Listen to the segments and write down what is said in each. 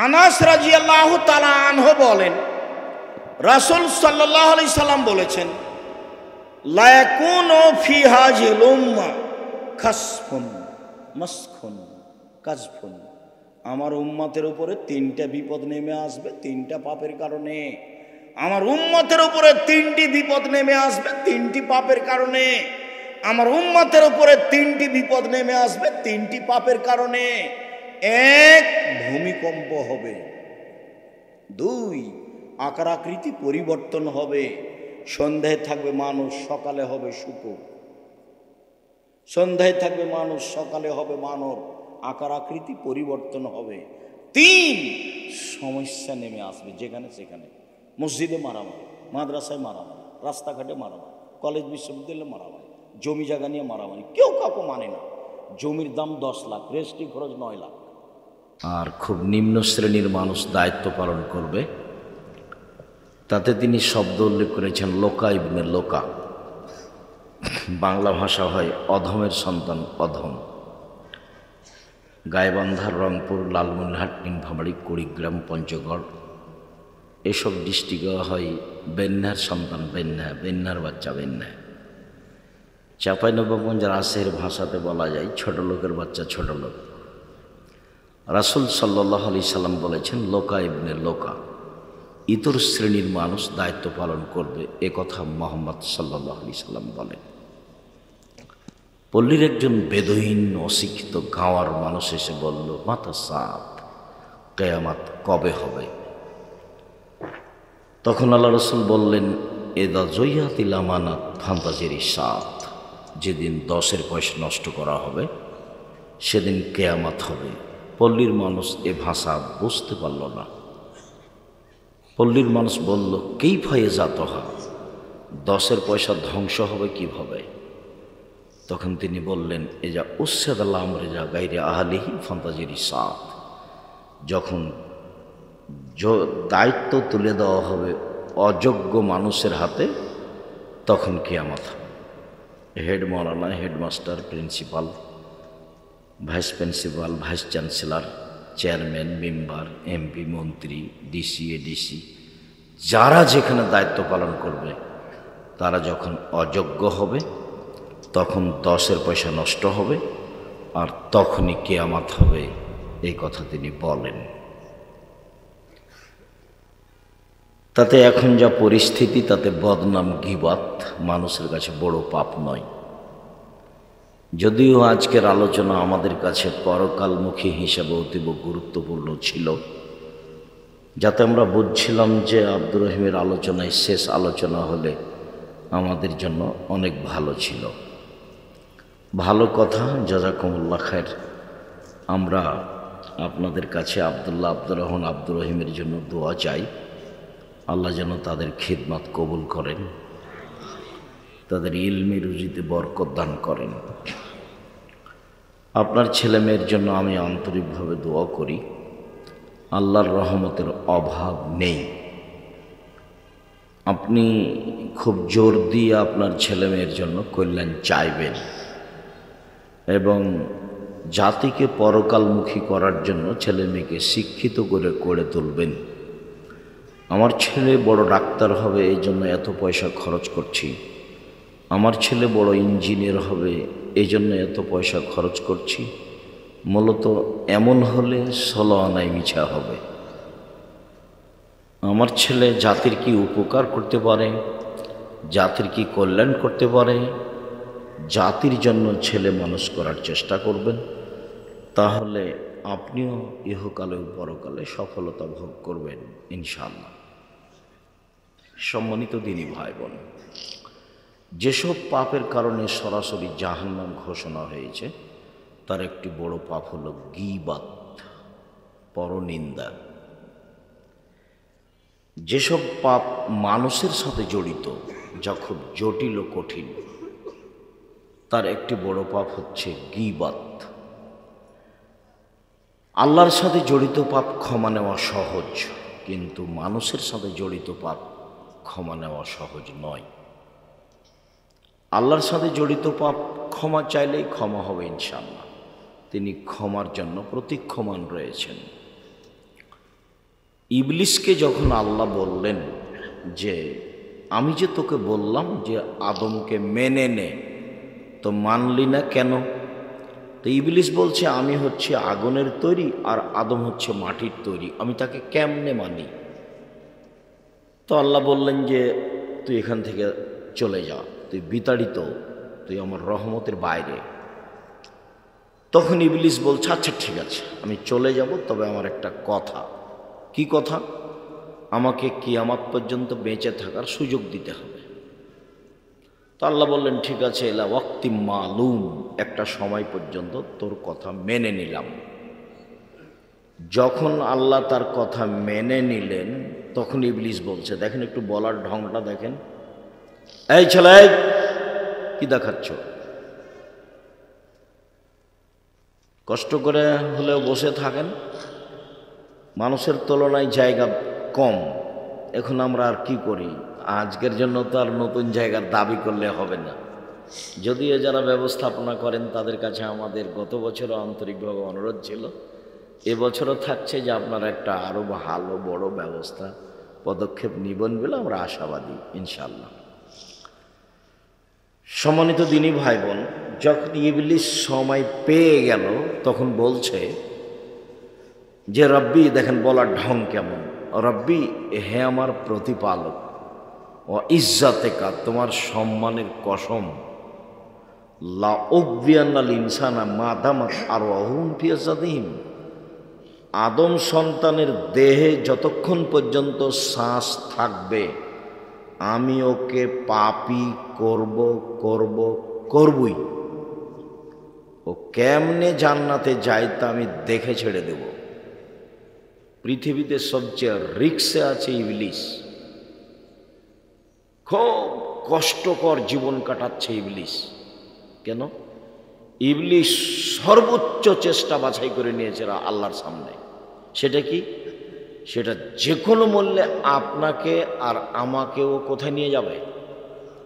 আনাস রাদিয়াল্লাহু তাআলা আনহু বলেন, রাসূল সাল্লাল্লাহু আলাইহি সাল্লাম বলেছেন, লা ইয়াকুনু ফি হাযিল উম্মাহ খাসফুন মাসখুন কাজফুন। আমার উম্মতের উপরে তিনটা বিপদ নেমে আসবে তিনটা পাপের কারণে। আমার উম্মতের উপরে তিনটি বিপদ নেমে আসবে তিনটি পাপের কারণে। আমার উম্মতের উপরে তিনটি বিপদ নেমে আসবে তিনটি পাপের কারণে। এক, ভূমিকম্প হবে। দুই, আকার আকৃতি পরিবর্তন হবে। সন্ধ্যায় থাকবে মানুষ, সকালে হবে শুকর। সন্ধ্যায় থাকবে মানুষ, সকালে হবে মানব। আকার আকৃতি পরিবর্তন হবে। তিন, সমস্যা নেমে আসবে যেখানে সেখানে। মসজিদে মারামারি, মাদ্রাসায় মারামারি, রাস্তাঘাটে মারামারি, কলেজ বিশ্ববিদ্যালয়ে মারামারি, জমি জায়গা নিয়ে মারামারি, কেউ কাউকে মানে না। জমির দাম 10 লাখ, রেজিস্ট্রি খরচ 9 লাখ। আর খুব নিম্ন শ্রেণীর মানুষ দায়িত্ব পালন করবে। তাতে তিনি শব্দ উল্লেখ করেছেন লোকা ইবনে লোকা। বাংলা ভাষা হয় অধমের সন্তান অধম। গাইবান্ধার, রংপুর, লালমনিরহাট, নীলফামারী, কুড়িগ্রাম, পঞ্চগড় এসব ডিস্ট্রিক্টে হয় বেন্যার সন্তান বেন্যা, বেন্যার বাচ্চা বেন্যা। চাঁপাইনবাবগঞ্জ রাজশাহীর ভাষাতে বলা যায় ছোট লোকের বাচ্চা ছোট লোক। রাসূল সাল্লাল্লাহু আলাইহি সাল্লাম বলেছেন লোকা ইবনে লোকা, ইতর শ্রেণীর মানুষ দায়িত্ব পালন করবে, এ কথা মুহাম্মদ সাল্লাল্লাহু আলাইহি সাল্লাম বলেন। পল্লীর একজন বেদহীন অশিক্ষিত গাঁওয়ার মানুষ এসে বলল, মাতা সাত, কিয়ামত কবে হবে? তখন আল্লাহ রাসূল বললেন, এদা জয়্যাতিল আমানাত ফান্তাজির সাত, যেদিন 10 পয়সা নষ্ট করা হবে সেদিন কিয়ামত হবে। পল্লীর মানুষ এ ভাষা বুঝতে পারল না। পল্লীর মানুষ বলল, কাইফা ইয়াজাতুহা, 10 পয়সা ধ্বংস হবে কিভাবে? তখন তিনি বললেন, এজা উসসাদাল আমরে যা গায়রে আহলিহি ফান্তাজির সাত, যখন দায়িত্ব তুলে দেওয়া হবে অযোগ্য মানুষের হাতে তখন কিয়ামত হবে। হেড মাওলানা, headmaster, principal, vice principal, vice chancellor, chairman, member, MP, মন্ত্রী, ডিসি, এডিসি, যারা যেখানে দায়িত্ব পালন করবে তারা যখন অযোগ্য হবে তখন 10 পয়সা নষ্ট হবে আর তখনই কিয়ামত হবে, এই কথা তিনি বলেন। তাতে এখন যা পরিস্থিতি তাতে বদনাম গীবত মানুষের কাছে বড় পাপ নয়। যদিও আজকের আলোচনা আমাদের কাছে পরকালমুখী হিসাবে অতীব গুরুত্বপূর্ণ ছিল, যাতে আমরা বুঝছিলাম যে আব্দুর রহিমের আলোচনায় শেষ আলোচনা হলে আমাদের জন্য অনেক ভালো ছিল। ভালো কথা, জাযাকুমুল্লাহ খায়ের। আমরা আপনাদের কাছে আব্দুর রহমান, আব্দুর রহিমের জন্য দোয়া চাই। আল্লাহ যেন তাদের খিদমত কবুল করেন, তাদের ইলমি রুজিতে বরকত দান করেন। আপনার ছেলে মেয়ের জন্য আমি আন্তরিকভাবে দোয়া করি। আল্লাহর রহমতের অভাব নেই। আপনি খুব জোর দিয়ে আপনার ছেলে মেয়ের জন্য কল্যাণ চাইবেন এবং জাতিকে পরকালমুখী করার জন্য ছেলে মেয়েকে শিক্ষিত করে গড়ে তুলবেন। আমার ছেলে বড় ডাক্তার হবে এই জন্য এত পয়সা খরচ করছি, আমার ছেলে বড় ইঞ্জিনিয়ার হবে এই জন্য এত পয়সা খরচ করছি। মূলত এমন হলে 16 আনায় মিছা হবে। আমার ছেলে জাতির কি উপকার করতে পারে, জাতির কি কল্যাণ করতে পারে, জাতির জন্য ছেলে মানুষ করার চেষ্টা করবেন, তাহলে আপনিও ইহকালে ও পরকালে সফলতা ভোগ করবেন ইনশাআল্লাহ। সম্মানিত দিনী ভাই বোন, যেসব পাপের কারণে সরাসরি জাহান্নাম ঘোষণা হয়েছে তার একটি বড় পাপ হল গীবত, পরনিন্দা। যেসব পাপ মানুষের সাথে জড়িত, যা খুব জটিল ও কঠিন, তার একটি বড় পাপ হচ্ছে গীবত। আল্লাহর সাথে জড়িত পাপ ক্ষমা নেওয়া সহজ, কিন্তু মানুষের সাথে জড়িত পাপ ক্ষমা নেওয়া সহজ নয়। আল্লাহর সাথে জড়িত পাপ ক্ষমা চাইলেই ক্ষমা হবে ইনশাআল্লাহ। তিনি ক্ষমার জন্য প্রতীক্ষমান রয়েছেন। ইবলিসকে যখন আল্লাহ বললেন যে আমি যে তোকে বললাম যে আদমকে মেনে নে, তো মানলি না কেন? তো ইবলিস বলছে আমি হচ্ছে আগুনের তৈরি আর আদম হচ্ছে মাটির তৈরি, আমি তাকে কেমনে মানি? তো আল্লাহ বললেন যে তুই এখান থেকে চলে যা, তুই বিতাড়িত, তুই আমার রহমতের বাইরে। তখন ইবলিস বলছে আচ্ছা ঠিক আছে আমি চলে যাব, তবে আমার একটা কথা। কি কথা? আমাকে কিয়ামত পর্যন্ত বেঁচে থাকার সুযোগ দিতে হবে। তো আল্লাহ বললেন ঠিক আছে, এলা ওয়াক্তি মালুম, একটা সময় পর্যন্ত তোর কথা মেনে নিলাম। যখন আল্লাহ তার কথা মেনে নিলেন তখন ইবলিস বলছে, দেখেন একটু বলার ঢংটা দেখেন, এই ছেলে কি দেখাচ্ছ? কষ্ট করে হলেও বসে থাকেন, মানুষের তুলনায় জায়গা কম। এখন আমরা আর কি করি, আজকের জন্য তো আর নতুন জায়গার দাবি করলে হবে না। যদিও যারা ব্যবস্থাপনা করেন তাদের কাছে আমাদের গত বছরও আন্তরিকভাবে অনুরোধ ছিল, এবছরও থাকছে যে আপনারা একটা আরও ভালো বড় ব্যবস্থা পদক্ষেপ নিবেন বলে আমরা আশাবাদী ইনশাল্লাহ। সম্মানিত দিনী ভাই বোন, যখন ইবলিস সময় পেয়ে গেল তখন বলছে যে রব্বি, দেখেন বলার ঢং কেমন, রব্বি হে আমার প্রতিপালক, ও ইজ্জাতেকা, তোমার সম্মানের কসম, লা উগবিয়ান্নাল ইনসানা মাদামাত আরওয়াহুম ফি আজসাদিহিম, আদম সন্তানের দেহে যতক্ষণ পর্যন্ত শ্বাস থাকবে আমি ওকে পাপী করবই। ও কেমনে জান্নাতে যায় তা আমি দেখে ছেড়ে দেব। পৃথিবীতে সবচেয়ে রিক্সে আছে ইবলিস, খুব কষ্টকর জীবন কাটাচ্ছে ইবলিস। কেন? ইবলিস সর্বোচ্চ চেষ্টা বাছাই করে নিয়েছে আল্লাহর সামনে। সেটা কি? সেটা যে কোনো মূল্যে আপনাকে আর আমাকেও কোথায় নিয়ে যাবে?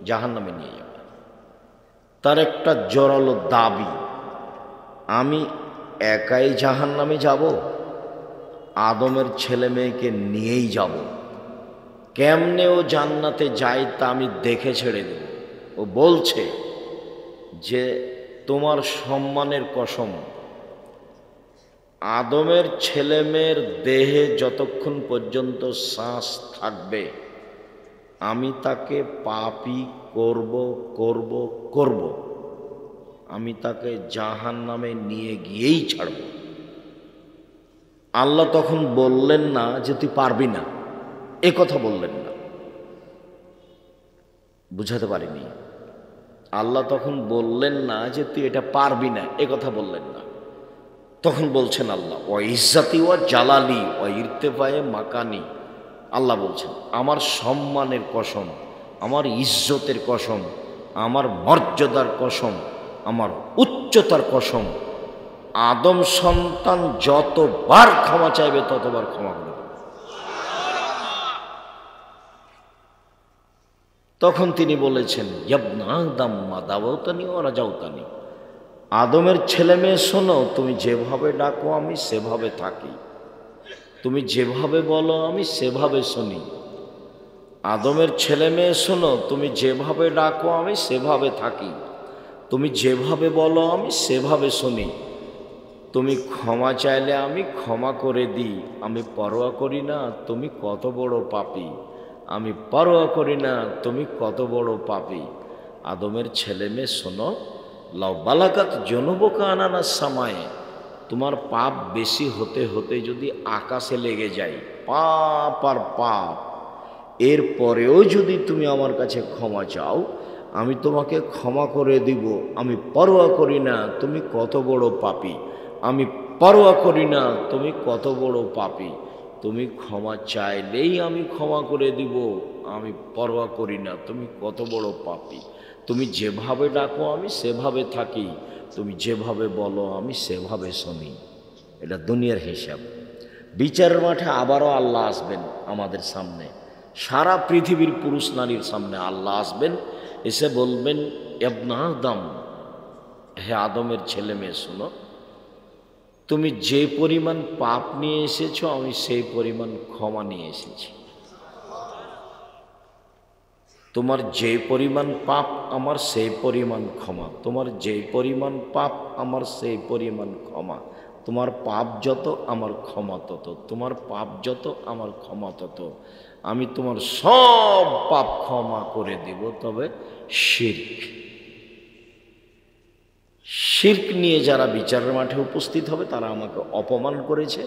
জাহান্নামে নিয়ে যাবে। তার একটা জোরালো দাবি, আমি একাই জাহান্নামে যাব, আদমের ছেলে মেয়েকে নিয়েই যাব। কেমনে ও জান্নাতে যায় তা আমি দেখে ছেড়ে দেব। ও বলছে যে তোমার সম্মানের কসম, আদমের ছেলে মেয়ের দেহে যতক্ষণ পর্যন্ত শ্বাস থাকবে আমি তাকে পাপী করব, আমি তাকে জাহান্নামে নিয়ে গিয়েই ছাড়ব। আল্লাহ তখন বললেন না যে তুই পারবি না, এ কথা বললেন না। বুঝাতে পারিনি। আল্লাহ তখন বললেন না যে তুই এটা পারবি না, এ কথা বললেন না। তখন বলছেন আল্লাহ, ও ইজ্জাতি ও জালালি ও ইরতেফায়ে মাকানি, আল্লাহ বলছেন আমার সম্মানের কসম, আমার ইজ্জতের কসম, আমার মর্যাদার কসম, আমার উচ্চতার কসম, আদম সন্তান যতবার ক্ষমা চাইবে ততবার ক্ষমা করে দেব। তখন তিনি বলেছেন, ইয়াবনা আদম মা দাওতানি ওয়া রাজাউতানি, আদমের ছেলে মেয়ে শোনো, তুমি যেভাবে ডাকো আমি সেভাবে থাকি, তুমি যেভাবে বলো আমি সেভাবে শুনি। আদমের ছেলে মেয়ে শোনো, তুমি যেভাবে ডাকো আমি সেভাবে থাকি, তুমি যেভাবে বলো আমি সেভাবে শুনি। তুমি ক্ষমা চাইলে আমি ক্ষমা করে দিই, আমি পরোয়া করি না তুমি কত বড় পাপী, আমি পরোয়া করি না তুমি কত বড় পাপী। আদমের ছেলে মেয়ে শোনো, লাউ বালাকাত জুনুবুকা আনানাস সামায়ে, তোমার পাপ বেশি হতে হতে যদি আকাশে লেগে যায়, পাপ আর পাপ, এর পরেও যদি তুমি আমার কাছে ক্ষমা চাও আমি তোমাকে ক্ষমা করে দিব, আমি পরোয়া করি না তুমি কত বড় পাপী, আমি পরোয়া করি না তুমি কত বড় পাপী। তুমি ক্ষমা চাইলেই আমি ক্ষমা করে দিব, আমি পরোয়া করি না তুমি কত বড় পাপী। তুমি যেভাবে ডাকো আমি সেভাবে থাকি, তুমি যেভাবে বলো আমি সেভাবে শুনি। এটা দুনিয়ার হিসাব। বিচারের মাঠে আবারও আল্লাহ আসবেন আমাদের সামনে, সারা পৃথিবীর পুরুষ নারীর সামনে আল্লাহ আসবেন, এসে বলবেন, ইবনা আদম, হে আদমের ছেলে মেয়ে শোনো, তুমি যে পরিমাণ পাপ নিয়ে এসেছো আমি সেই পরিমাণ ক্ষমা নিয়ে এসেছি। তোমার যে পরিমাণ পাপ আমার সেই পরিমাণ ক্ষমা, তোমার যে পরিমাণ পাপ আমার সেই পরিমাণ ক্ষমা। তোমার পাপ যত আমার ক্ষমা তত, তোমার পাপ যত আমার ক্ষমা তত। আমি তোমার সব পাপ ক্ষমা করে দেব, তবে শিরক শিরক নিয়ে যারা বিচারের মাঠে উপস্থিত হবে তারা আমাকে অপমান করেছে,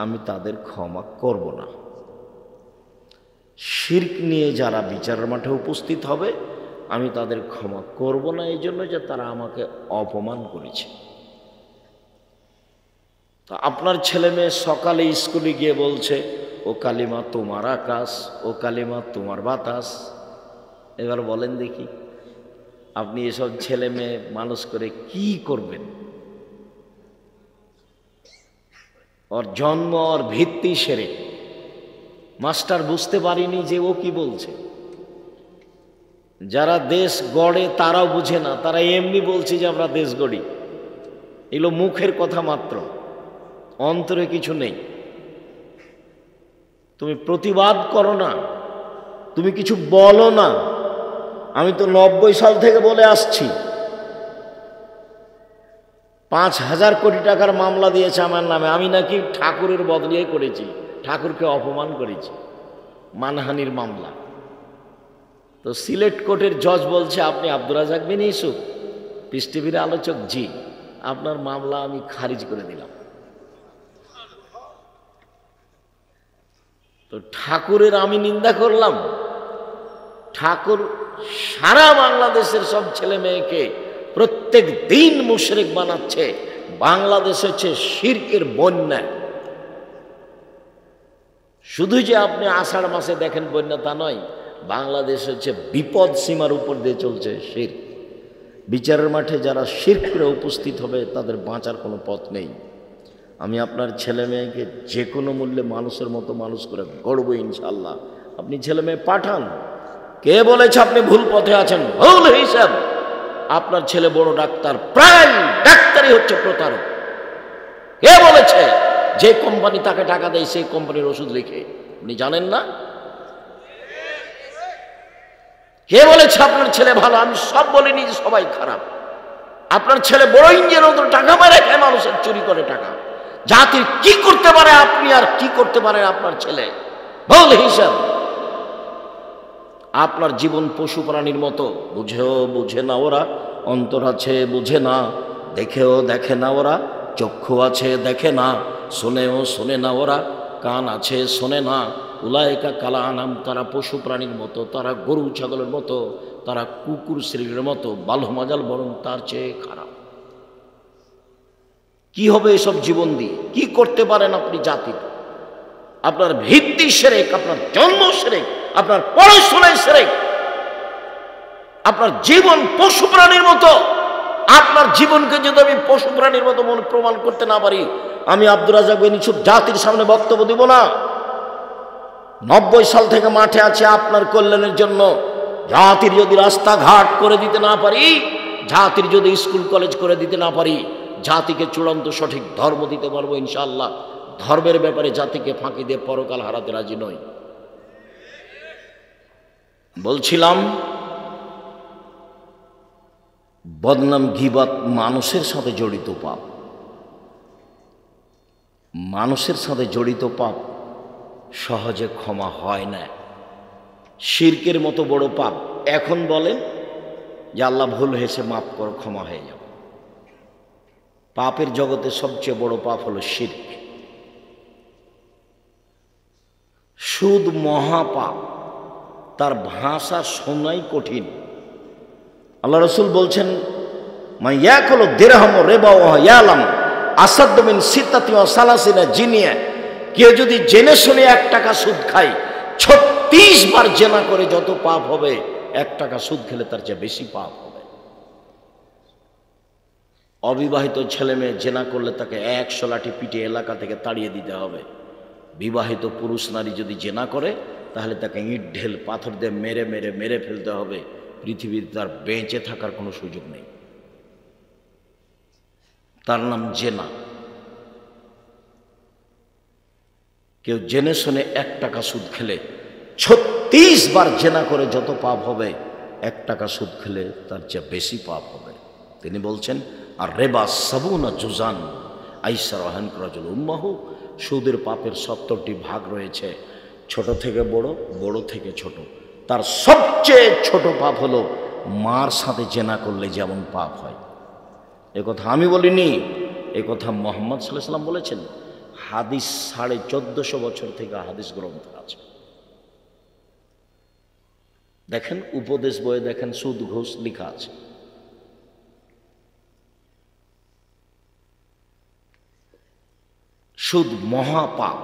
আমি তাদের ক্ষমা করব না। শিরক নিয়ে যারা বিচারের মাঠে উপস্থিত হবে আমি তাদের ক্ষমা করব না, এই জন্য যে তারা আমাকে অপমান করেছে। তা আপনার ছেলে মেয়ে সকালে স্কুলে গিয়ে বলছে ও কালিমা তোমার আকাশ, ও কালিমা তোমার বাতাস। এবার বলেন দেখি, আপনি এসব ছেলে মেয়ে মানুষ করে কি করবেন? ওর জন্ম, ওর ভিত্তি সেরে মাস্টার বুঝতে পারিনি যে ও কি বলছে। যারা দেশ গড়ে তারাও বুঝে না, তারা এমনি বলছে যে আমরা দেশ গড়ি। এগুলো মুখের কথা মাত্র, অন্তরে কিছু নেই। তুমি প্রতিবাদ করো না, তুমি কিছু বলো না। আমি তো 90 সাল থেকে বলে আসছি, 5,000 কোটি টাকার মামলা দিয়েছে আমার নামে। আমি নাকি ঠাকুরের বদলিয়ে করেছি, ঠাকুরকে অপমান করেছি, মানহানির মামলা। তো সিলেট কোর্টের জজ বলছে আপনি আব্দুর রাজ্জাক বিন ইউসুফ, পিস টিভির আলোচক, জি, আপনার মামলা আমি খারিজ করে দিলাম। তো ঠাকুরের আমি নিন্দা করলাম? ঠাকুর সারা বাংলাদেশের সব ছেলে মেয়েকে প্রত্যেক দিন মুশরিক বানাচ্ছে। বাংলাদেশ হচ্ছে শিরকের বন্যা। শুধু যে আপনি আষাঢ় মাসে দেখেন বন্যা তা নয়, বাংলাদেশ হচ্ছে বিপদ সীমার উপর দিয়ে চলছে শিরক। বিচারের মাঠে যারা শিরক করে উপস্থিত হবে তাদের বাঁচার কোনো পথ নেই। আমি আপনার ছেলে মেয়েকে যে কোনো মূল্যে মানুষের মতো মানুষ করে গড়ব ইনশাল্লাহ। আপনি ছেলে মেয়ে পাঠান। কে বলেছে আপনি ভুল পথে আছেন? ভুল হিসাব। আপনার ছেলে বড় ডাক্তার, প্রায় ডাক্তারই হচ্ছে প্রতারক। কে বলেছে? যে কোম্পানি তাকে টাকা দেয় সেই কোম্পানির ওষুধ লিখে। আপনি জানেন না? কে বলেছে আপনার ছেলে ভালো? আমি সব বলিনি যে সবাই খারাপ। আপনার ছেলে বড় ইঞ্জিনিয়ার, তো টাকা মেরে খায়, মানুষের চুরি করে টাকা। জাতির কি করতে পারে আপনি আর কি করতে পারে আপনার ছেলে? ভুল হিসাব। আপনার জীবন পশু প্রাণীর মতো। বুঝেও বুঝে না ওরা, অন্তর আছে বুঝে না, দেখেও দেখে না ওরা, চক্ষু আছে দেখে না, শোনেও শোনে না ওরা, কান আছে শোনে না। উলায়েকা কালা আনাম, তারা পশু প্রাণীর মতো, তারা গরু ছাগলের মতো, তারা কুকুর শ্রীর মতো, বালহমাজাল বরং তার চেয়ে খারাপ। কি হবে এসব জীবন দিয়ে? কি করতে পারেন আপনি জাতির? আপনার ভিত্তি শিরক, আপনার জন্ম শিরক, আপনার পড়াশোনায় শিরক, আপনার জীবন পশু প্রাণীর মতো। আপনার জীবনকে যদি আমি পশু প্রাণীর মতো মনে প্রমাণ করতে না পারি, আমি আব্দুর রাজ্জাক বিন ইউসুফ জাতির সামনে বক্তব্য দিব না। 90 সাল থেকে মাঠে আছে আপনার কল্যাণের জন্য। জাতির যদি রাস্তাঘাট করে দিতে না পারি, জাতির যদি স্কুল কলেজ করে দিতে না পারি, জাতিকে চূড়ান্ত সঠিক ধর্ম দিতে পারবো ইনশাআল্লাহ। ধর্মের ব্যাপারে জাতিকে ফাঁকি দিয়ে পরকাল হারাতে রাজি নই। বলছিলাম বদনাম, গীবত মানুষের সাথে জড়িত পাপ। মানুষের সাথে জড়িত পাপ সহজে ক্ষমা হয় না। শিরকের মতো বড় পাপ। এখন বলেন যে আল্লাহ ভুল হয়েছে, মাফ করো, ক্ষমা হয়ে যাবে। পাপের জগতে সবচেয়ে বড় পাপ হলো শিরক। সুদ মহাপাপ, তার ভাষা শোনাই কঠিন। আল্লাহ রসুল বলছেন মাইয়াকুলু দিরহাম রিবা ওয়া ইয়ালাম আসাদ্দু মিন সিত্তাতি ওয়া সালাসিনা জিনিয়া। কেউ যদি জেনে শুনে 1 টাকা সুদ খায়, 36 বার জেনা করে যত পাপ হবে, 1 টাকা সুদ খেলে তার চেয়ে বেশি পাপ হবে। অবিবাহিত ছেলে মেয়ে জেনা করলে তাকে 100 লাঠি পিটে এলাকা থেকে তাড়িয়ে দিতে হবে। বিবাহিত পুরুষ নারী যদি জেনা করে তাহলে তাকে ইট ঢেল পাথর দিয়ে মেরে মেরে মেরে ফেলতে হবে। পৃথিবীতে তার বেঁচে থাকার কোনো সুযোগ নেই। তার নাম জেনা। কেউ জেনে শুনে 1 টাকা সুদ খেলে 36 বার জেনা করে যত পাপ হবে, 1 টাকা সুদ খেলে তার চেয়ে বেশি পাপ হবে। তিনি বলছেন, আর রেবা সাবুনা জুজান আইসার রহান রাজুল উম্মাহু, সুদের পাপের 70টি ভাগ রয়েছে, ছোট থেকে বড়, বড় থেকে ছোট। তার সবচেয়ে ছোট পাপ হলো মার সাথে জেনা করলে যেমন পাপ হয়। এ কথা আমি বলিনি, এ কথা মুহাম্মদ সাল্লাল্লাহু আলাইহি ওয়াসাল্লাম বলেছেন। হাদিস 1450 বছর থেকে হাদিস গ্রন্থ আছে। দেখেন উপদেশ বইয়ে দেখেন সুদ ঘুষ লেখা আছে। সুদ মহাপাপ,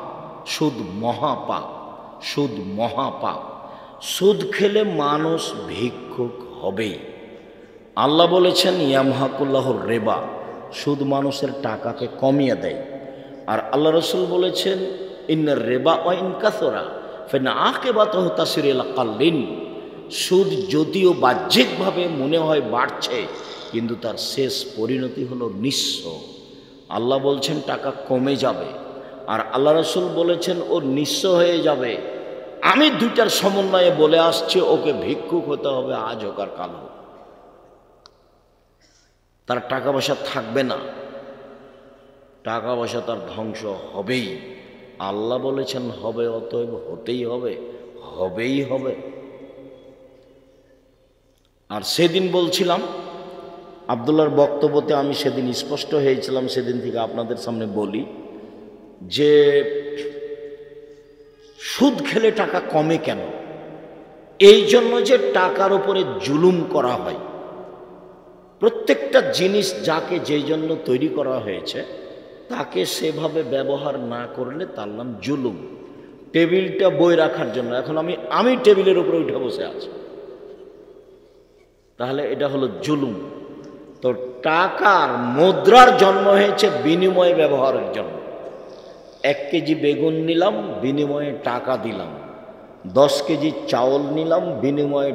সুদ মহাপাপ, সুদ মহাপাপ। সুদ খেলে মানুষ ভিক্ষুক হবেই। আল্লাহ বলেছেন ইয়ামহাকুল্লাহুর রেবা, সুদ মানুষের টাকাকে কমিয়ে দেয়। আর আল্লাহ রসুল বলেছেন ইন্নার রেবা ওয়া ইন কাসরা ফাইন্না আকিবাতুহু তাসিরুল কাল্লিন, সুদ যদিও বাহ্যিকভাবে মনে হয় বাড়ছে, কিন্তু তার শেষ পরিণতি হলো নিঃস্ব। আল্লাহ বলছেন টাকা কমে যাবে, আর আল্লাহ রসুল বলেছেন ও নিঃস্ব হয়ে যাবে। আমি দুইটার সমন্বয়ে বলে আসছি, ওকে ভিক্ষুক হতে হবে আজ হোক আর কাল হোক। তার টাকা পয়সা থাকবে না, টাকা পয়সা তার ধ্বংস হবেই। আল্লাহ বলেছেন হবে, অতএব হতেই হবে, হবেই হবে। আর সেদিন বলছিলাম, আব্দুল্লাহর বক্তব্যতে আমি সেদিন স্পষ্ট হয়েছিলাম, সেদিন থেকে আপনাদের সামনে বলি যে সুদ খেলে টাকা কমে কেন? এই জন্য যে টাকার উপরে জুলুম করা হয়। প্রত্যেকটা জিনিস যাকে যেই জন্য তৈরি করা হয়েছে তাকে সেভাবে ব্যবহার না করলে তার নাম জুলুম। টেবিলটা বই রাখার জন্য, এখন আমি টেবিলের উপরে উঠে বসে আছি, তাহলে এটা হলো জুলুম। তো টাকার মুদ্রার জন্ম হয়েছে বিনিময় ব্যবহারের জন্য। 1 কেজি বেগুন নিলাম, বিনিময়ে টাকা দিলাম। 10 কেজি চাউল নিলাম, বিনিময়ে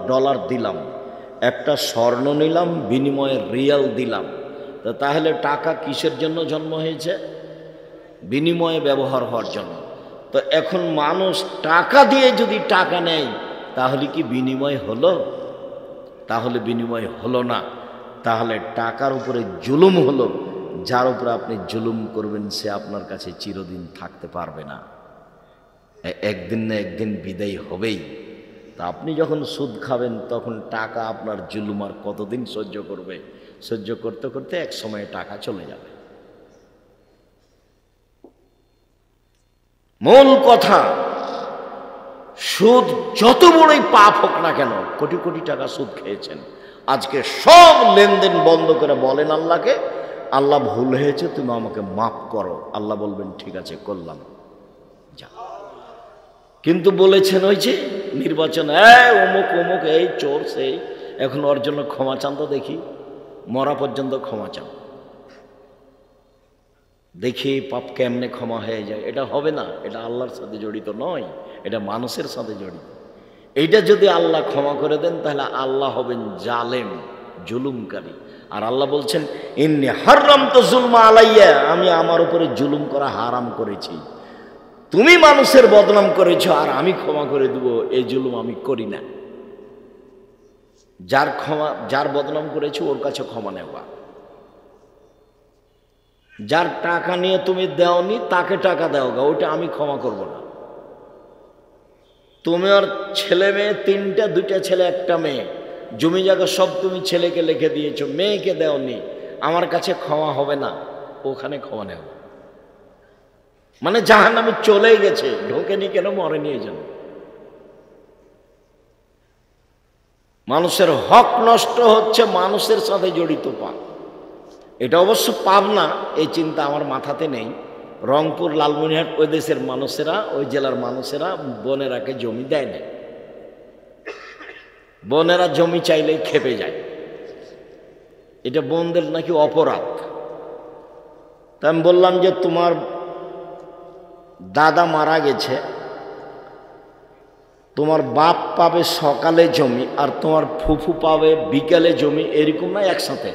ডলার দিলাম। একটা স্বর্ণ নিলাম, বিনিময়ে রিয়াল দিলাম। তো তাহলে টাকা কিসের জন্য জন্ম হয়েছে? বিনিময়ে ব্যবহার হওয়ার জন্য। তো এখন মানুষ টাকা দিয়ে যদি টাকা নেয়, তাহলে কি বিনিময় হলো? তাহলে বিনিময় হলো না। তাহলে টাকার উপরে জুলুম হলো। যার উপরে আপনি জুলুম করবেন সে আপনার কাছে চিরদিন থাকতে পারবে না, একদিন না একদিন বিদায় হবেই। তা আপনি যখন সুদ খাবেন তখন টাকা আপনার জুলুম আর কতদিন সহ্য করবে? সহ্য করতে করতে এক সময় টাকা চলে যাবে। মূল কথা, সুদ যত বড়ই পাপ হোক না কেন, কোটি কোটি টাকা সুদ খেয়েছেন, আজকে সব লেনদেন বন্ধ করে বলেন আল্লাহকে, আল্লাহ ভুল হয়েছে, তুমি আমাকে মাফ করো। আল্লাহ বলবেন ঠিক আছে করলাম, যা। কিন্তু বলেছেন ওই যে নির্বাচন, অমুক অমুক, এই চোর সেই, এখন ওর জন্য ক্ষমা চান তো দেখি, মরা পর্যন্ত ক্ষমা চান, দেখি পাপ কেমনে ক্ষমা হয়ে যায়। এটা হবে না, এটা আল্লাহর সাথে জড়িত নয়, এটা মানুষের সাথে জড়িত। এইটা যদি আল্লাহ ক্ষমা করে দেন তাহলে আল্লাহ হবেন জালেম, জুলুমকারী। আর আল্লাহ বলছেন ইন্নী হারামতু যুলমা আলাইয়া, আমি আমার উপরে জুলুম করা হারাম করেছি। তুমি মানুষের বদনাম করেছ আর আমি ক্ষমা করে দেব, এই জুলুম আমি করি না। যার বদনাম করেছো ওর কাছে ক্ষমা নেওয়া। যার টাকা নিয়ে তুমি দেওনি তাকে টাকা দাও গা, ওটা আমি ক্ষমা করব না। তুমি আর ছেলে মেয়ে 3টা, 2টা ছেলে 1টা মেয়ে, জমি জায়গা সব তুমি ছেলেকে লিখে দিয়েছো, মেয়েকে দেওনি, আমার কাছে ক্ষমা হবে না, ওখানে ক্ষমা নেও। মানে জাহান্নামে চলেই গেছে, ঢোকেনি কেন, মরেনি এই জন্য। মানুষের হক নষ্ট হচ্ছে, মানুষের সাথে জড়িত পাপ। এটা অবশ্য পাপ না, এই চিন্তা আমার মাথাতে নেই। রংপুর, লালমনিরহাট ওই দেশের মানুষেরা, ওই জেলার মানুষেরা বোনেরাকে জমি দেয় না। বোনেরা জমি চাইলেই খেপে যায়, এটা বোনদের নাকি অপরাধ। তা আমি বললাম যে তোমার দাদা মারা গেছে, তোমার বাপ পাবে সকালে জমি আর তোমার ফুফু পাবে বিকালে জমি, এরকম না একসাথে?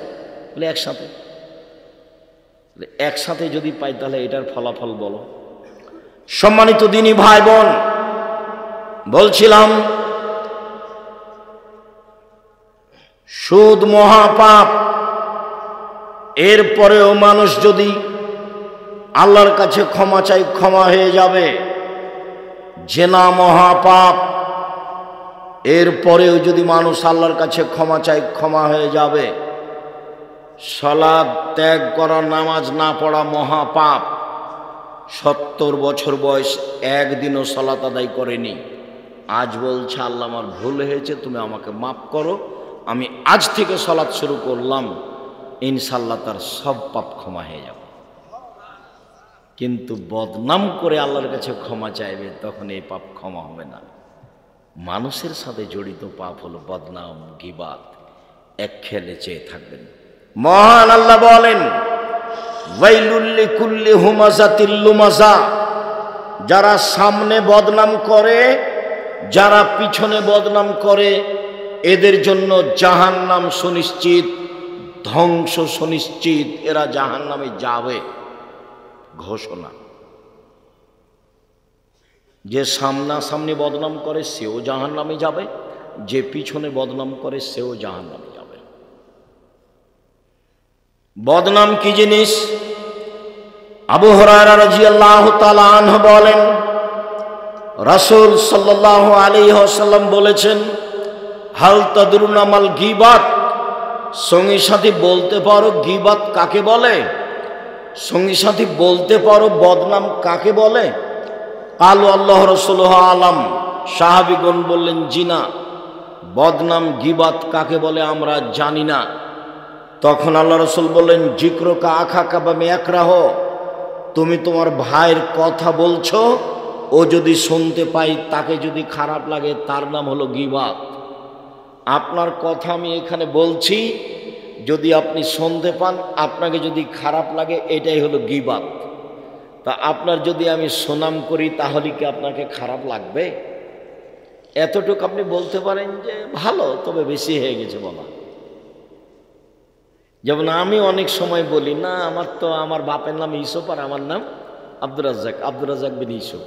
বলে একসাথে। একসাথে যদি পাই তাহলে এটার ফলাফল বলো। সম্মানিত দিনী ভাই বোন, বলছিলাম সুদ মহাপাপ। এরপরেও মানুষ যদি আল্লাহর কাছে ক্ষমা চাই, ক্ষমা হয়ে যাবে। জেনা মহাপাপ, এরপরেও যদি মানুষ আল্লাহর কাছে ক্ষমা চাই, ক্ষমা হয়ে যাবে। সালাত ত্যাগ করা, নামাজ না পড়া মহাপাপ। 70 বছর বয়স, একদিনও সালাত আদায় করেনি, আজ বলছে আল্লাহ আমার ভুল হয়েছে, তুমি আমাকে মাফ করো, আমি আজ থেকে সালাত শুরু করলাম, ইনশাআল্লাহ তার সব পাপ ক্ষমা হয়ে যাবে। কিন্তু বদনাম করে আল্লাহর কাছে ক্ষমা চাইবে, তখন এই পাপ ক্ষমা হবে না। মানুষের সাথে জড়িত পাপ হলো বদনাম, গীবাত। এক খেলে চেয়ে থাকবেন। মহান আল্লাহ বলেন, ওয়াইলুল লিকুল্লি হুমাযাতিল লুমাযা, যারা সামনে বদনাম করে, যারা পিছনে বদনাম করে, এদের জন্য জাহান্নাম সুনিশ্চিত, ধ্বংস সুনিশ্চিত, এরা জাহান্নামে যাবে, ঘোষণা। যে সামনাসামনি বদনাম করে সেও জাহান্নামে যাবে, যে পিছনে বদনাম করে সেও জাহান্নামে যাবে। বদনাম কি জিনিস? আবু হুরায়রা রাদিয়াল্লাহু তাআলা আনহু বলেন, রাসূল সাল্লাল্লাহু আলাইহি ওয়াসাল্লাম বলেছেন, হাল তাদরুনা মাল গীবাত, সঙ্গী সাথী বলতে পারো গীবাত কাকে বলে? সঙ্গী সাথী বলতে পারো বদনাম কাকে বলে? কালু আল্লাহ রাসূলুহু আলাম, সাহাবীগণ বললেন, জিনা, বদনাম গীবাত কাকে বলে আমরা জানি না। তখন আল্লাহ রাসূল বললেন, যিকরুকা আখাকা বা মিয়াকরাহ, তুমি তোমার ভাইয়ের কথা বলছো, ও যদি শুনতে পাই, তাকে যদি খারাপ লাগে, তার নাম হলো গীবাত। আপনার কথা আমি এখানে বলছি, যদি আপনি শুনতে পান, আপনাকে যদি খারাপ লাগে, এটাই হলো গীবাত। তা আপনার যদি আমি সুনাম করি, তাহলে কি আপনাকে খারাপ লাগবে? এতটুকু আপনি বলতে পারেন যে ভালো, তবে বেশি হয়ে গেছে বলা। যেমন আমি অনেক সময় বলি, না আমার বাপের নাম ইউসুফ আর আমার নাম আব্দুর রাজ্জাক, আব্দুর রাজ্জাক বিন ইউসুফ,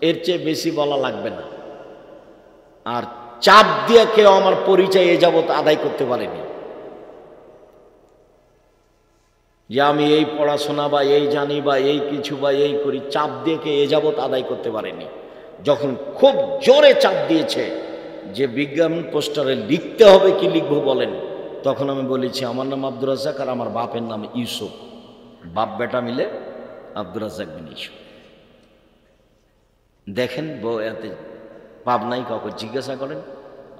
এর চেয়ে বেশি বলা লাগবে না। আর চাপ দিয়ে কেউ আমার পরিচয় এ যাবত আদায় করতে পারেনি, যে আমি এই পড়াশোনা বা এই জানি বা এই কিছু বা এই করি, চাপ দিয়ে কে এ যাবত আদায় করতে পারেনি। যখন খুব জোরে চাপ দিয়েছে যে বিজ্ঞাপন পোস্টারে লিখতে হবে, কি লিখবো বলেন, তখন আমি বলেছি আমার নাম আব্দুর রাজ্জাক আর আমার বাপের নাম ইউসুফ, বাপ বেটা মিলে আব্দুর রাজ্জাক বিন ইউসুফ। দেখেন এতে পাপ নাই, কাউকে জিজ্ঞাসা করেন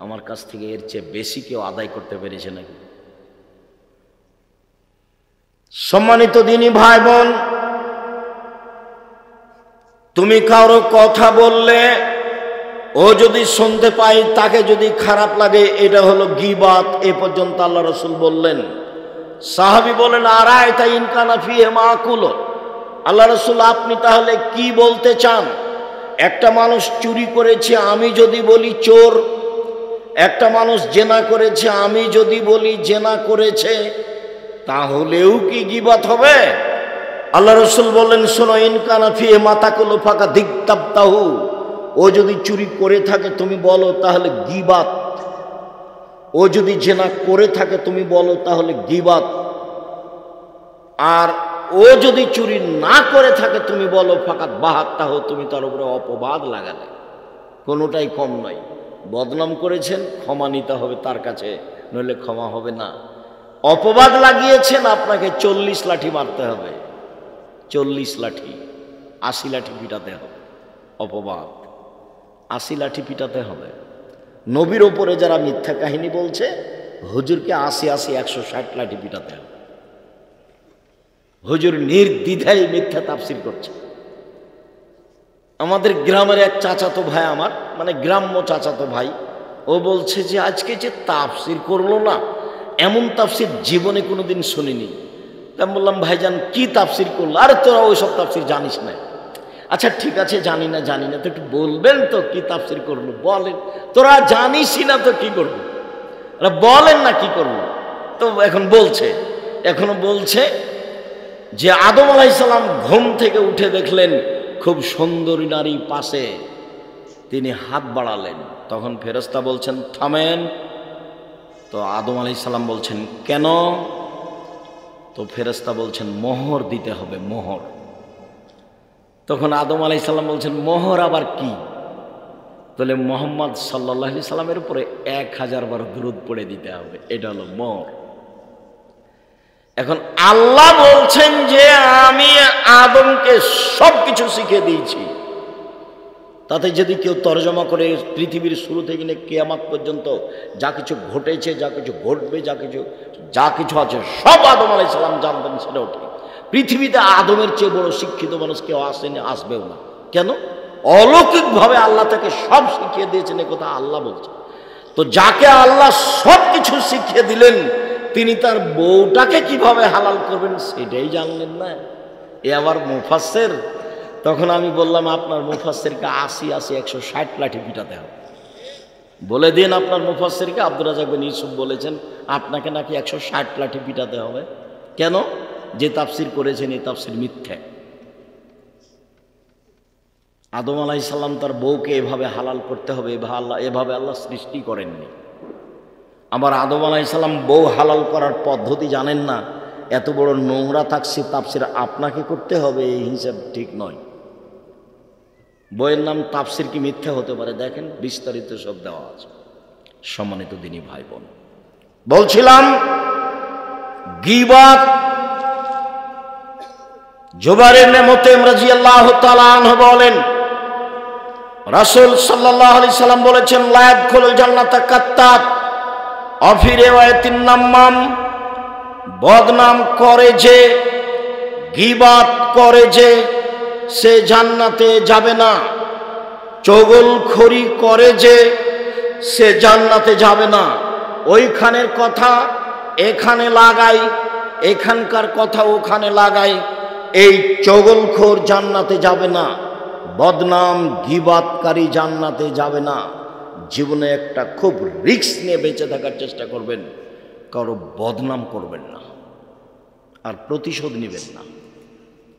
আমার কাছ থেকে এর চেয়ে বেশি কেউ আদায় করতে পেরেছে নাকি? সম্মানিত দিনী ভাই বোন, তুমি কারো কথা বললে, ও যদি শুনতে পাই, তাকে যদি খারাপ লাগে, এটা হলো গীবাত। এ পর্যন্ত আল্লাহ রাসূল বললেন। সাহাবী বলেন, আরায়তা ইন কানা ফিহি মাকুল, আল্লাহ রাসূল আপনি তাহলে কি বলতে চান? একটা মানুষ চুরি করেছে, আমি যদি বলি চোর, একটা মানুষ জেনা করেছে, আমি যদি বলি জেনা করেছে, তাহলেও কি গীবাত হবে? আল্লাহ রাসূল বললেন, শোনো, ইন কানা ফিহি মাতাকুল ফাকা দিগতাবতাহু, ও যদি চুরি করে থাকে তুমি বলো, তাহলে গীবাত। ও যদি জেনা করে থাকে তুমি বলো, তাহলে গীবাত। আর ও যদি চুরি না করে থাকে তুমি বলো ফাকাত বাহাত্তাহ, তুমি তার উপরে অপবাদ লাগালে। কোনোটাই কম নয়। বদনাম করেছেন, ক্ষমা নিতে হবে তার কাছে, নইলে ক্ষমা হবে না। অপবাদ লাগিয়েছেন, আপনাকে 40 লাঠি মারতে হবে, 40 লাঠি, 80 লাঠি পিটাতে হবে। অপবাদ 80 লাঠি পিটাতে হবে। নবীর ওপরে যারা মিথ্যা কাহিনী বলছে, হুজুরকে 80 160 লাঠি পিটাতে হবে। হুজুর নির্দ্বিধায় মিথ্যা তাফসীর করছে। আমাদের গ্রামের এক চাচাতো ভাই, আমার মানে গ্রাম্য চাচাতো ভাই, ও বলছে যে আজকে যে তাফসীর করলো না, এমন তাফসীর জীবনে কোনোদিন শুনিনি। আমি বললাম, ভাইজান কি তাফসীর করলো? আরে তোরা ওই সব তাফসীর জানিস না। আচ্ছা ঠিক আছে, জানি না তো একটু বলবেন তো কি তাফসীর করলো? বলেন। তোরা জানিসই না তো কি করবো? বলেন না কি করবো। তো এখনো বলছে যে আদম আলাইহিস সালাম ঘুম থেকে উঠে দেখলেন খুব সুন্দরী নারী পাশে, তিনি হাত বাড়ালেন। তখন ফেরেশতা বলছেন থামেন। তো আদম আলাইহিস সালাম বলছেন কেন? তো ফেরেশতা বলছেন মোহর দিতে হবে, মোহর। তখন আদম আলাইহিস সালাম বলছেন মোহর আবার কি? তাহলে মুহাম্মদ সাল্লাল্লাহু আলাইহি সাল্লামের উপরে 1000 বার দুরূদ পড়ে দিতে হবে, এটা হলো মোহর। এখন আল্লাহ বলছেন যে আমি আদমকে সব কিছু শিখিয়ে দিয়েছি। তাতে যদি কেউ তর্জমা করে পৃথিবীর শুরু থেকে নিয়ে কিয়ামত পর্যন্ত যা কিছু ঘটেছে, যা কিছু ঘটবে, যা কিছু আছে সব আদম আলাইহিস সালাম জানতেন, সেটাও ঠিক। পৃথিবীতে আদমের চেয়ে বড় শিক্ষিত মানুষ কেউ আসেনি, আসবেও না। কেন? অলৌকিকভাবে আল্লাহ তাকে সব শিখিয়ে দিয়েছেন, এ কথা আল্লাহ বলছেন। তো যাকে আল্লাহ সব কিছু শিখিয়ে দিলেন, তিনি তার বউটাকে কিভাবে হালাল করবেন সেটাই জানলেন না। এ আবার মুফাসসির। তখন আমি বললাম আপনার মুফাসসিরকে 80 160 লাঠি পিটাতে হবে। বলে দিন আপনার মুফাসসিরকে, আব্দুর রাজ্জাক বিন ইউসুফ বলেছেন আপনাকে নাকি 160 লাঠি পিটাতে হবে। কেন? যে তাফসির করেছেন এই তাফসির মিথ্যা। আদম আলাইহিস সালাম তার বউকে এভাবে হালাল করতে হবে, এভাবে আল্লাহ সৃষ্টি করেননি। আবার আদম আলাইহিস সালাম বউ হালাল করার পদ্ধতি জানেন না, এত বড় নোংরা তাফসির আপনাকে করতে হবে, এই হিসাব ঠিক নয়। বইয়ের নাম তাফসির কি মিথ্যা হতে পারে? দেখেন বিস্তারিত সব দেওয়া আছে। সম্মানিত দিনী ভাই বোন, বলছিলাম গীবত জুবাইর ইবনে মুতাইম রাদিয়াল্লাহু তাআলা আনহু বলেন রাসূল সাল্লাল্লাহু আলাইহি সাল্লাম বলেছেন লা ইয়াদখুলুল জান্নাতা কাত্তাত অফি রিওয়ায়াতিন নাম্মাম, বদনাম করে যে, গীবত করে যে, সে জান্নাতে যাবে না। চগলখড়ি করে যে, সে জান্নাতে যাবে না। ওইখানের কথা এখানে লাগাই, এখানকার কথা ওখানে লাগাই, এই চগলখোর জান্নাতে যাবে না। বদনাম গীবতকারী জান্নাতে যাবে না। জীবনে একটা খুব রিস্ক নিয়ে বেঁচে থাকার চেষ্টা করবেন, কারো বদনাম করবেন না, আর প্রতিশোধ নেবেন না।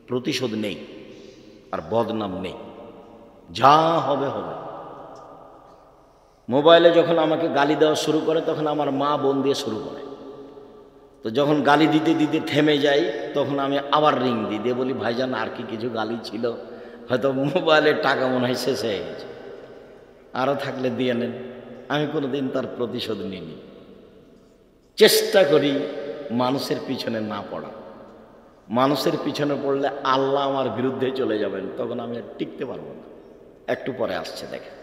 প্রতিশোধ নেই আর বদনাম নেই, যা হবে হবে। মোবাইলে যখন আমাকে গালি দেওয়া শুরু করে তখন আমার মা বোন দিয়ে শুরু করে। তো যখন গালি দিতে দিতে থেমে যাই তখন আমি আবার রিং দিই, দিয়ে বলি ভাইজান আর কি কিছু গালি ছিল, হয়তো মোবাইলের টাকা মনে হয় শেষ হয়ে গেছে, আরও থাকলে দিয়ে নেন। আমি কোনোদিন তার প্রতিশোধ নিইনি। চেষ্টা করি মানুষের পিছনে না পড়া। মানুষের পিছনে পড়লে আল্লাহ আমার বিরুদ্ধে চলে যাবেন, তখন আমি আর টিকতে পারবো না। একটু পরে আসছে দেখেন।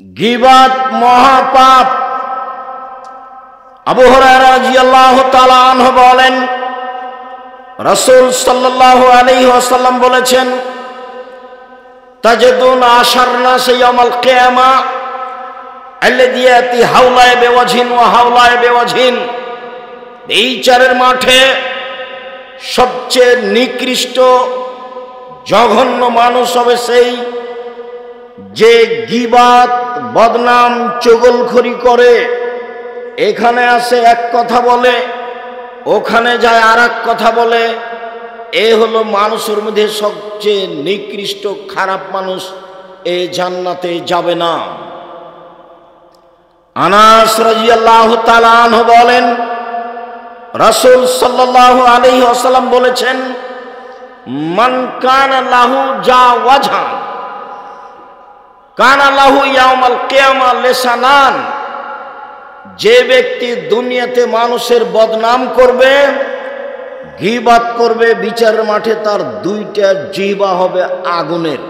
গীবত মহাপাপ। আবু হুরায়রা রাদিয়াল্লাহু তাআলা আনহু বলেন রাসূল সাল্লাল্লাহু আলাইহি ওয়াসাল্লাম বলেছেন তাজিদুন আশারনাস ইয়াউমাল কিয়ামা আল্লাযী ইয়াতি হাওলায় বিওয়াজহিন ওয়া হাওলায় বিওয়াজহিন। এই বিচারের মাঠে সবচেয়ে নিকৃষ্ট জঘন্য মানুষ হবে সেই যে গীবত, বদনাম, চগলখড়ি করে। এখানে আসে এক কথা বলে, ওখানে যায় আর এক কথা বলে। এ হলো মানুষের মধ্যে সবচেয়ে নিকৃষ্ট খারাপ মানুষ, এ জান্নাতে যাবে না। আনাস রাদিয়াল্লাহু তাআলা আনহু বলেন রাসূল সাল্লাল্লাহু আলাইহি ওয়াসাল্লাম বলেছেন মান কানা লাহু জাওয়াজান কানা লাহু ইয়াউমাল কিয়ামা লিসানান। যে ব্যক্তি দুনিয়াতে মানুষের বদনাম করবে, গীবত করবে, বিচারের মাঠে তার দুইটা জিহ্বা হবে আগুনের।